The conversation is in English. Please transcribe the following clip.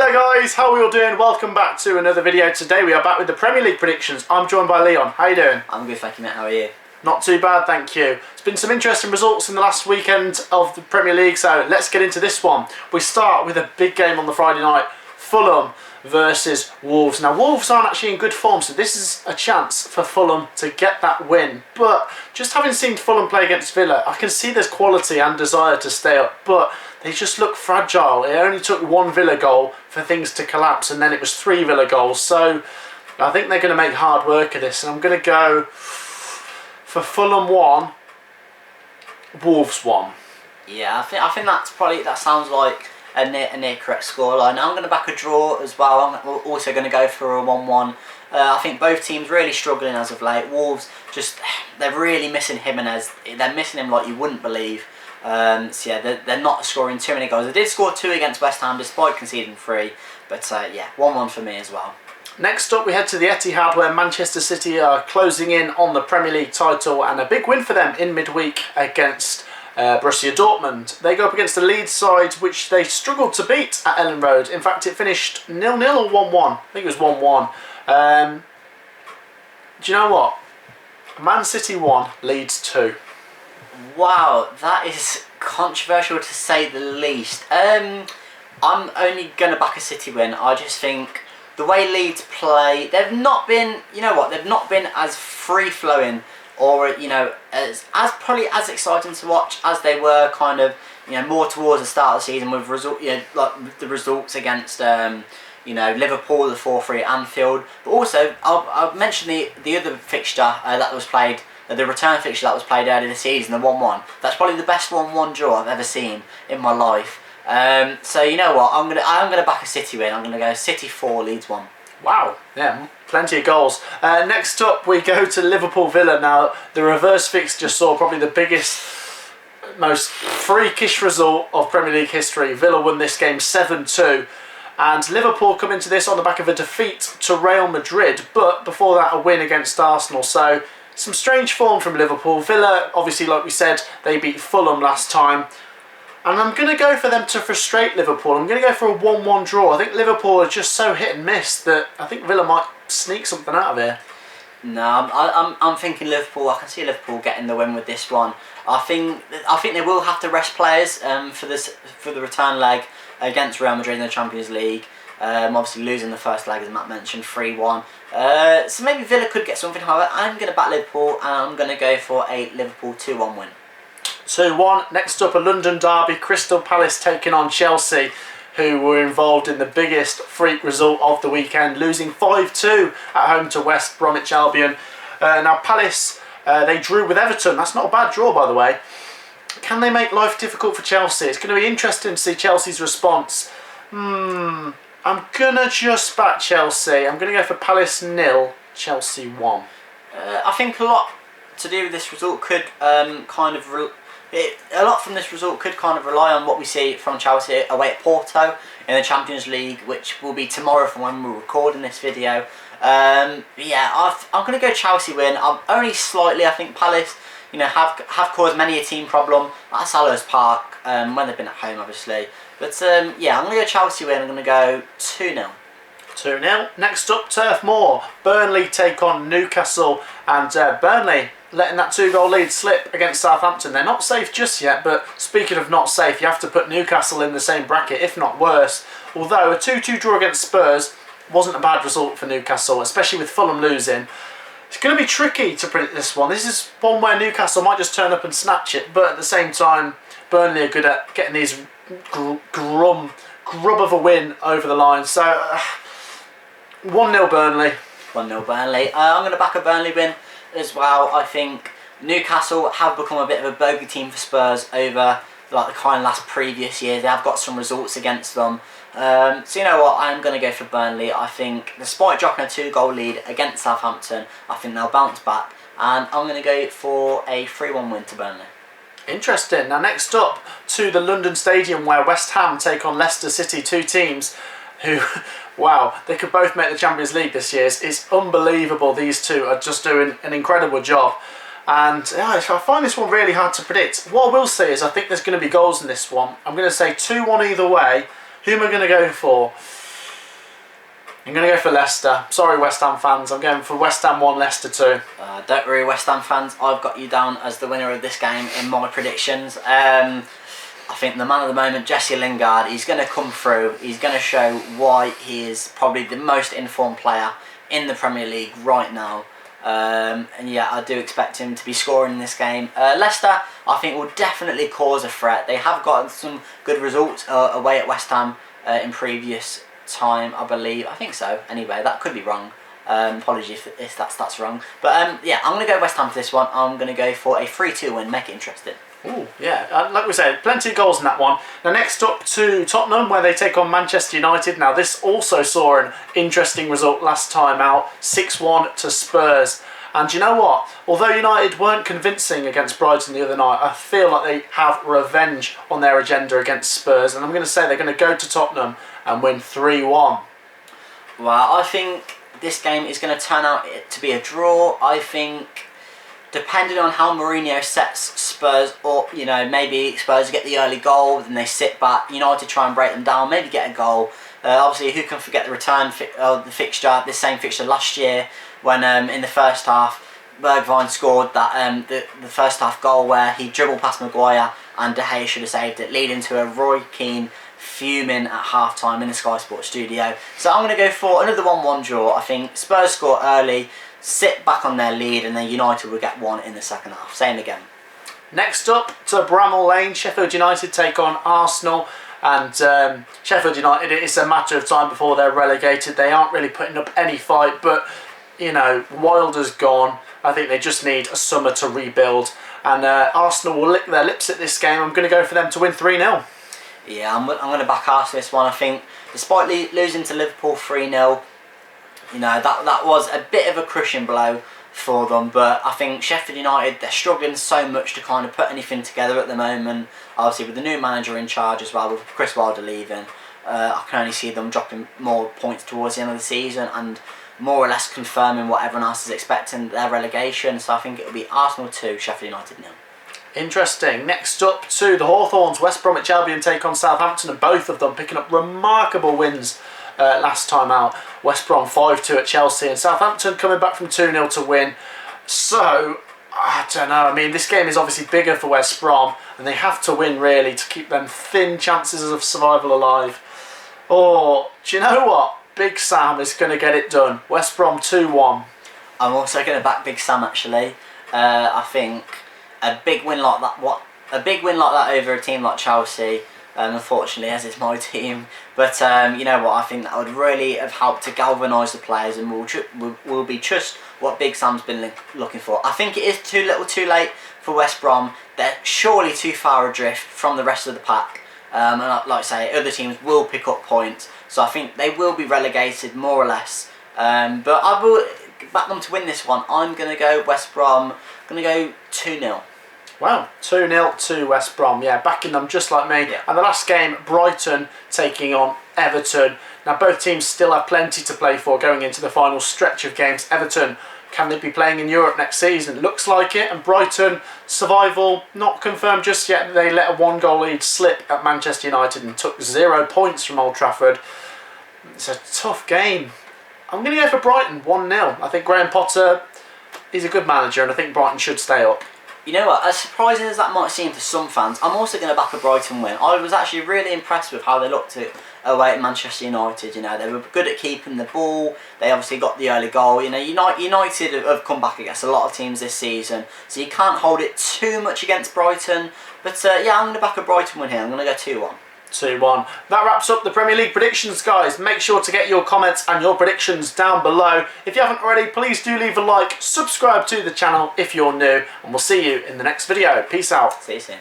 there guys, how are we all doing? Welcome back to another video. Today we are back with the Premier League predictions. I'm joined by Leon. How you doing? I'm good, thank you, mate. How are you? Not too bad, thank you. There's been some interesting results in the last weekend of the Premier League, so let's get into this one. We start with a big game on the Friday night. Fulham versus Wolves. Now Wolves aren't actually in good form, so this is a chance for Fulham to get that win. But just having seen Fulham play against Villa, I can see there's quality and desire to stay up, but they just look fragile. It only took one Villa goal for things to collapse, and then it was 3 Villa goals. So I think they're going to make hard work of this, and I'm going to go for Fulham 1, Wolves 1. Yeah, I think that sounds like a near correct scoreline. I'm going to back a draw as well. I'm also going to go for a 1-1. I think both teams really struggling as of late. Wolves they're really missing Jimenez. They're missing him like you wouldn't believe. So yeah, they're not scoring too many goals. They did score 2 against West Ham despite conceding 3. But yeah, 1-1 for me as well. Next up we head to the Etihad, where Manchester City are closing in on the Premier League title, and a big win for them in midweek against Borussia Dortmund. They go up against the Leeds side, which they struggled to beat at Ellen Road. In fact, it finished 0-0 or 1-1. I think it was 1-1. Do you know what? Man City 1, Leeds 2. Wow, that is controversial to say the least. I'm only going to back a City win. I just think the way Leeds play, they've not been, you know what, they've not been as free-flowing or, you know, as probably as exciting to watch as they were kind of, you know, more towards the start of the season with like the results against you know, Liverpool, the 4-3 at Anfield. But also, I'll mention the other fixture that was played, the return fixture that was played earlier this season, the 1-1. That's probably the best 1-1 draw I've ever seen in my life. So you know what, I'm gonna back a City win. I'm gonna go City 4, Leeds 1. Wow, yeah, plenty of goals. Next up we go to Liverpool Villa. Now the reverse fixture saw probably the biggest, most freakish result of Premier League history. Villa won this game 7-2. And Liverpool come into this on the back of a defeat to Real Madrid, but before that a win against Arsenal. So some strange form from Liverpool. Villa, obviously, like we said, they beat Fulham last time. And I'm going to go for them to frustrate Liverpool. I'm going to go for a 1-1 draw. I think Liverpool are just so hit and miss that I think Villa might sneak something out of here. No, I'm thinking Liverpool. I can see Liverpool getting the win with this one. I think they will have to rest players for the return leg against Real Madrid in the Champions League. Obviously losing the first leg, as Matt mentioned, 3-1. So maybe Villa could get something. However, I'm going to back Liverpool, and I'm going to go for a Liverpool 2-1 win. 2-1. Next up, a London derby. Crystal Palace taking on Chelsea, who were involved in the biggest freak result of the weekend, losing 5-2 at home to West Bromwich Albion. Now Palace, they drew with Everton. That's not a bad draw, by the way. Can they make life difficult for Chelsea? It's going to be interesting to see Chelsea's response. I'm going to just back Chelsea. I'm going to go for Palace 0, Chelsea 1. I think a lot to do with this result could a lot from this result could kind of rely on what we see from Chelsea away at Porto in the Champions League, which will be tomorrow from when we're recording this video. Yeah, I'm going to go Chelsea win. Only slightly. I think Palace, you know, have caused many a team problem at Selhurst Park when they've been at home, obviously. But yeah, I'm going to go Chelsea win. I'm going to go 2-0. 2-0. Next up, Turf Moor. Burnley take on Newcastle, and Burnley letting that 2-goal lead slip against Southampton. They're not safe just yet, but speaking of not safe, you have to put Newcastle in the same bracket, if not worse. Although a 2-2 draw against Spurs wasn't a bad result for Newcastle, especially with Fulham losing. It's going to be tricky to predict this one. This is one where Newcastle might just turn up and snatch it, but at the same time, Burnley are good at getting these grub of a win over the line. So 1-0 Burnley. 1-0 Burnley. I'm going to back a Burnley win as well. I think Newcastle have become a bit of a bogey team for Spurs over like the kind of last previous years. They have got some results against them. So you know what, I'm going to go for Burnley. I think despite dropping a 2-goal lead against Southampton, I think they'll bounce back, and I'm going to go for a 3-1 win to Burnley. Interesting. Now next up to the London Stadium, where West Ham take on Leicester City, 2 teams who, wow, they could both make the Champions League this year. It's unbelievable. These two are just doing an incredible job. And yeah, I find this one really hard to predict. What I will say is I think there's going to be goals in this one. I'm going to say 2-1 either way. Who am I going to go for? I'm going to go for Leicester. Sorry, West Ham fans. I'm going for West Ham 1, Leicester 2. Don't worry, West Ham fans. I've got you down as the winner of this game in my predictions. I think the man of the moment, Jesse Lingard, he's going to come through. He's going to show why he is probably the most informed player in the Premier League right now. And yeah, I do expect him to be scoring in this game. Leicester, I think, will definitely cause a threat. They have gotten some good results away at West Ham in previous time, I believe. I think so. Anyway, that could be wrong. Apologies if that's wrong. But yeah, I'm going to go West Ham for this one. I'm going to go for a 3-2 win. Make it interesting. Ooh, yeah, like we said, plenty of goals in that one. Now next up to Tottenham, where they take on Manchester United. Now this also saw an interesting result last time out, 6-1 to Spurs. And you know what? Although United weren't convincing against Brighton the other night, I feel like they have revenge on their agenda against Spurs. And I'm going to say they're going to go to Tottenham and win 3-1. Well, I think this game is going to turn out to be a draw. I think, depending on how Mourinho sets Spurs up, you know, maybe Spurs get the early goal, then they sit back, United try and break them down, maybe get a goal. Obviously, who can forget the return the fixture, this same fixture last year, when in the first half, Bergwijn scored that the first half goal where he dribbled past Maguire and De Gea should have saved it, leading to a Roy Keane fuming at half-time in the Sky Sports studio. So I'm going to go for another 1-1 draw. I think Spurs score early, sit back on their lead, and then United will get one in the second half. Same again. Next up to Bramall Lane, Sheffield United take on Arsenal. And Sheffield United, it's a matter of time before they're relegated. They aren't really putting up any fight, but, you know, Wilder's gone. I think they just need a summer to rebuild. And Arsenal will lick their lips at this game. I'm going to go for them to win 3-0. Yeah, I'm going to back Arsenal this one. I think, despite losing to Liverpool 3-0, you know, that was a bit of a crushing blow for them. But I think Sheffield United, they're struggling so much to kind of put anything together at the moment. Obviously, with the new manager in charge as well, with Chris Wilder leaving, I can only see them dropping more points towards the end of the season and more or less confirming what everyone else is expecting, their relegation. So I think it'll be Arsenal 2, Sheffield United 0. Interesting. Next up to the Hawthorns, West Bromwich Albion take on Southampton, and both of them picking up remarkable wins last time out. West Brom 5-2 at Chelsea, and Southampton coming back from 2-0 to win. So, I don't know. I mean, this game is obviously bigger for West Brom, and they have to win really to keep them thin chances of survival alive. Or, do you know what? Big Sam is going to get it done. West Brom 2-1. I'm also going to back Big Sam actually. I think a big win like that over a team like Chelsea, unfortunately, as it's my team. But you know what? I think that would really have helped to galvanise the players, and will be just what Big Sam's been looking for. I think it is too little, too late for West Brom. They're surely too far adrift from the rest of the pack. And like I say, other teams will pick up points, so I think they will be relegated more or less. But I will back them to win this one. I'm going to go West Brom. I'm going to go 2-0. Wow, 2-0 to West Brom. Yeah, backing them just like me. Yeah. And the last game, Brighton taking on Everton. Now both teams still have plenty to play for going into the final stretch of games. Everton, can they be playing in Europe next season? Looks like it. And Brighton, survival not confirmed just yet. They let a 1-goal lead slip at Manchester United and took 0 points from Old Trafford. It's a tough game. I'm going to go for Brighton 1-0. I think Graham Potter, he's a good manager, and I think Brighton should stay up. You know what, as surprising as that might seem to some fans, I'm also going to back a Brighton win. I was actually really impressed with how they looked away at Manchester United. You know, they were good at keeping the ball. They obviously got the early goal. You know, United have come back against a lot of teams this season, so you can't hold it too much against Brighton. But yeah, I'm going to back a Brighton win here. I'm going to go 2-1. 2-1. That wraps up the Premier League predictions, guys. Make sure to get your comments and your predictions down below. If you haven't already, please do leave a like, subscribe to the channel if you're new, and we'll see you in the next video. Peace out. See you soon.